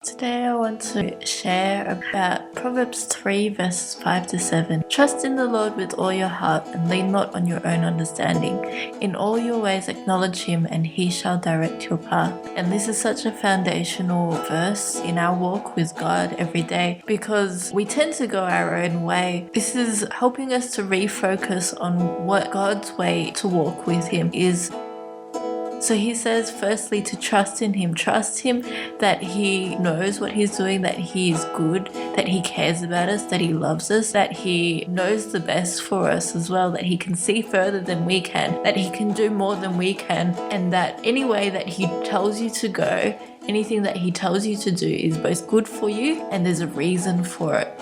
Today I want to share about Proverbs 3 verses 5 to 7. Trust in the Lord with all your heart and lean not on your own understanding. In all your ways acknowledge him and he shall direct your path. And this is such a foundational verse in our walk with God every day because we tend to go our own way. This is helping us to refocus on what God's way to walk with him is. So he says firstly to trust in him. Trust him that he knows what he's doing, that he is good, that he cares about us, that he loves us, that he knows the best for us as well, that he can see further than we can, that he can do more than we can, and that any way that he tells you to go, anything that he tells you to do is both good for you and there's a reason for it.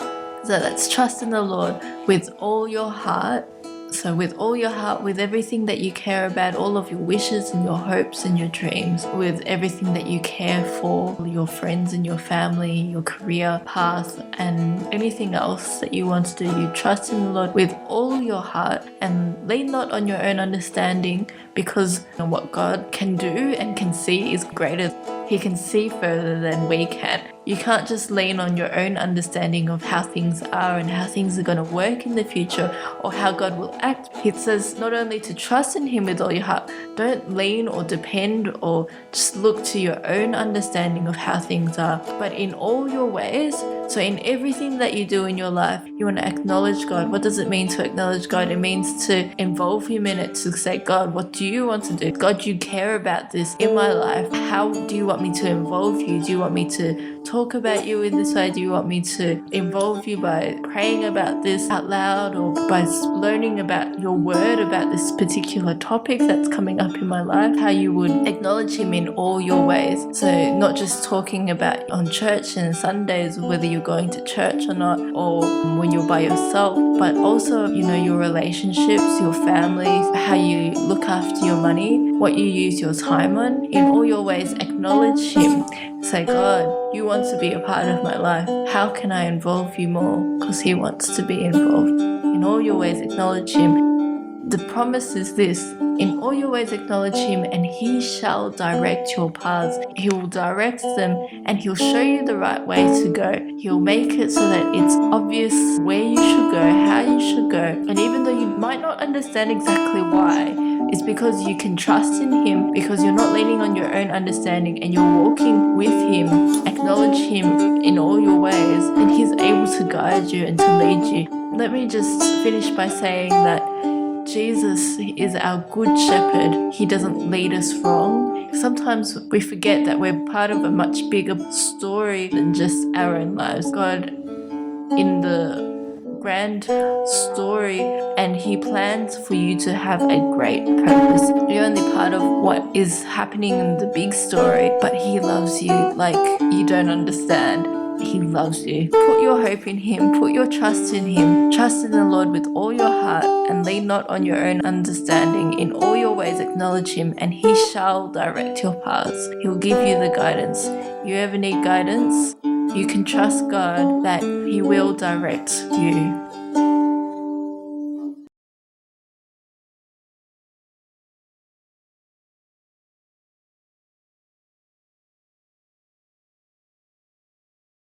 So that's trust in the Lord with all your heart. So with all your heart, with everything that you care about, all of your wishes and your hopes and your dreams, with everything that you care for, your friends and your family, your career path, and anything else that you want to do, you trust in the Lord with all your heart and lean not on your own understanding, because what God can do and can see is greater. He can see further than we can. You can't just lean on your own understanding of how things are and how things are going to work in the future or how God will act. He says not only to trust in him with all your heart, don't lean or depend or just look to your own understanding of how things are, but in all your ways. So in everything that you do in your life, you want to acknowledge God. What does it mean to acknowledge God? It means to involve him in it, to say, God, what do you want to do? God, you care about this in my life. How do you want me to involve you? Do you want me to talk about you in this way? Do you want me to involve you by praying about this out loud or by learning about your word about this particular topic that's coming up in my life? How you would acknowledge him in all your ways. So not just talking about on church and Sundays, whether you're going to church or not, or when you're by yourself, but also, your relationships, your family, how you look after your money, what you use your time on. In all your ways, acknowledge him. Say, God, you want to be a part of my life. How can I involve you more? Because he wants to be involved. In all your ways, acknowledge him. The promise is this: in all your ways acknowledge him and he shall direct your paths. He will direct them and he'll show you the right way to go. He'll make it so that it's obvious where you should go, how you should go. And even though you might not understand exactly why, it's because you can trust in him, because you're not leaning on your own understanding and you're walking with him. Acknowledge him in all your ways and he's able to guide you and to lead you. Let me just finish by saying that Jesus is our good shepherd. He doesn't lead us wrong. Sometimes we forget that we're part of a much bigger story than just our own lives. God in the grand story, and he plans for you to have a great purpose. You're only part of what is happening in the big story, but he loves you like you don't understand. He loves you. Put your hope in him. Put your trust in him. Trust in the Lord with all your heart and lean not on your own understanding. In all your ways acknowledge him and he shall direct your paths. He'll give you the guidance. You ever need guidance? You can trust God that he will direct you.